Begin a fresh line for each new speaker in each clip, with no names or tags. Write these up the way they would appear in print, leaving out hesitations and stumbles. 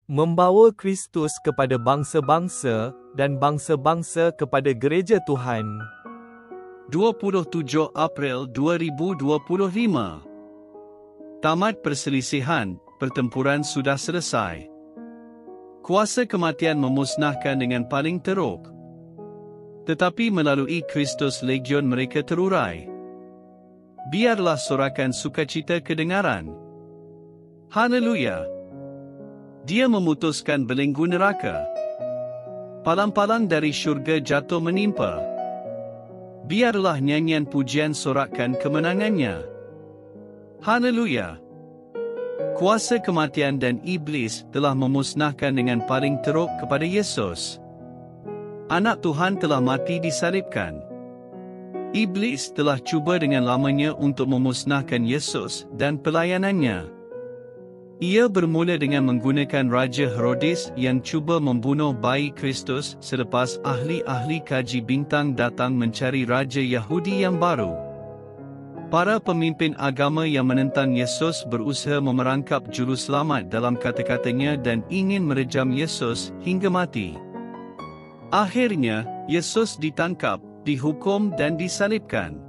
membawa Kristus kepada bangsa-bangsa dan bangsa-bangsa kepada gereja Tuhan.
27 April 2025. Tamat perselisihan, pertempuran sudah selesai. Kuasa kematian memusnahkan dengan paling teruk. Tetapi melalui Kristus legion mereka terurai. Biarlah sorakan sukacita kedengaran. Haleluya! Dia memutuskan belenggu neraka. Palang-palang dari syurga jatuh menimpa. Biarlah nyanyian pujian sorakan kemenangannya. Haleluya! Kuasa kematian dan iblis telah memusnahkan dengan paling teruk kepada Yesus. Anak Tuhan telah mati disalibkan. Iblis telah cuba dengan lamanya untuk memusnahkan Yesus dan pelayanannya. Ia bermula dengan menggunakan Raja Herodes yang cuba membunuh bayi Kristus selepas ahli-ahli kaji bintang datang mencari Raja Yahudi yang baru. Para pemimpin agama yang menentang Yesus berusaha memerangkap juru selamat dalam kata-katanya dan ingin merejam Yesus hingga mati. Akhirnya, Yesus ditangkap, dihukum dan disalibkan.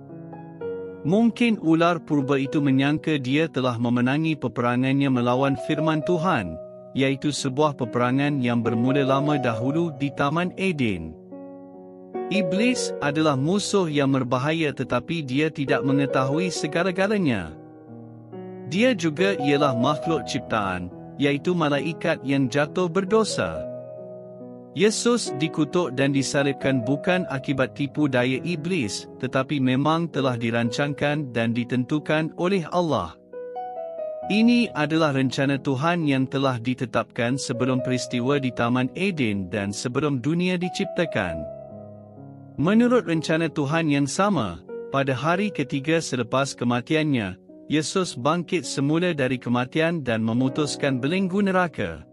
Mungkin ular purba itu menyangka dia telah memenangi peperangannya melawan firman Tuhan, iaitu sebuah peperangan yang bermula lama dahulu di Taman Eden. Iblis adalah musuh yang berbahaya tetapi dia tidak mengetahui segala-galanya. Dia juga ialah makhluk ciptaan, iaitu malaikat yang jatuh berdosa. Yesus dikutuk dan disalibkan bukan akibat tipu daya iblis, tetapi memang telah dirancangkan dan ditentukan oleh Allah. Ini adalah rencana Tuhan yang telah ditetapkan sebelum peristiwa di Taman Eden dan sebelum dunia diciptakan. Menurut rencana Tuhan yang sama, pada hari ketiga selepas kematiannya, Yesus bangkit semula dari kematian dan memutuskan belenggu neraka.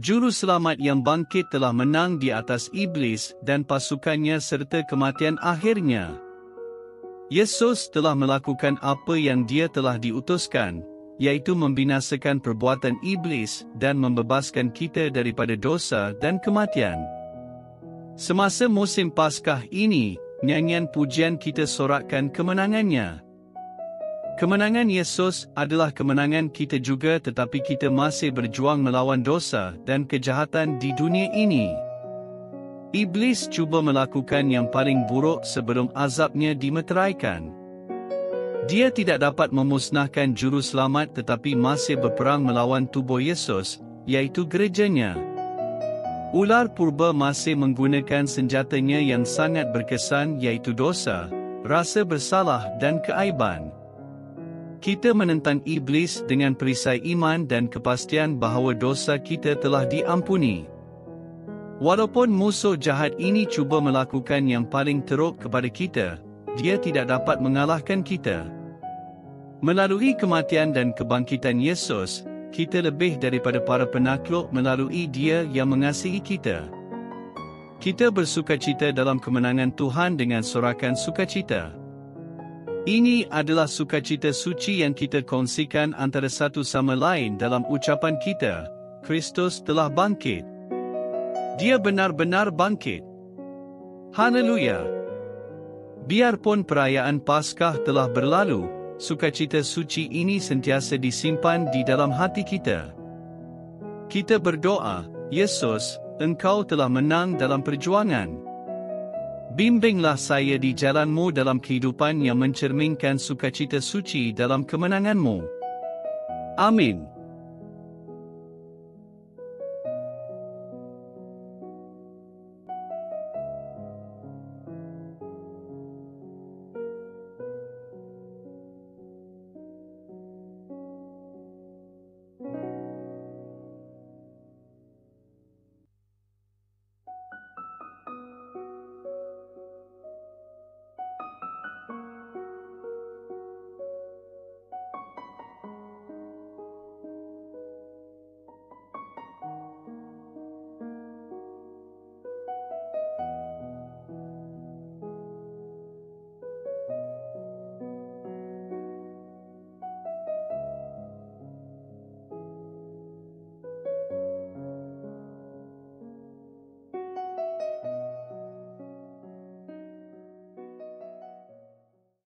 Juru selamat yang bangkit telah menang di atas iblis dan pasukannya serta kematian akhirnya. Yesus telah melakukan apa yang dia telah diutuskan, iaitu membinasakan perbuatan iblis dan membebaskan kita daripada dosa dan kematian. Semasa musim Paskah ini, nyanyian pujian kita sorakkan kemenangannya. Kemenangan Yesus adalah kemenangan kita juga, tetapi kita masih berjuang melawan dosa dan kejahatan di dunia ini. Iblis cuba melakukan yang paling buruk sebelum azabnya dimeteraikan. Dia tidak dapat memusnahkan juru selamat tetapi masih berperang melawan tubuh Yesus, iaitu gerejanya. Ular purba masih menggunakan senjatanya yang sangat berkesan, iaitu dosa, rasa bersalah dan keaiban. Kita menentang iblis dengan perisai iman dan kepastian bahawa dosa kita telah diampuni. Walaupun musuh jahat ini cuba melakukan yang paling teruk kepada kita, dia tidak dapat mengalahkan kita. Melalui kematian dan kebangkitan Yesus, kita lebih daripada para penakluk melalui Dia yang mengasihi kita. Kita bersukacita dalam kemenangan Tuhan dengan sorakan sukacita. Ini adalah sukacita suci yang kita kongsikan antara satu sama lain dalam ucapan kita, Kristus telah bangkit. Dia benar-benar bangkit. Haleluya! Biarpun perayaan Paskah telah berlalu, sukacita suci ini sentiasa disimpan di dalam hati kita. Kita berdoa, Yesus, Engkau telah menang dalam perjuangan. Bimbinglah saya di jalan-Mu dalam kehidupan yang mencerminkan sukacita suci dalam kemenangan-Mu. Amin.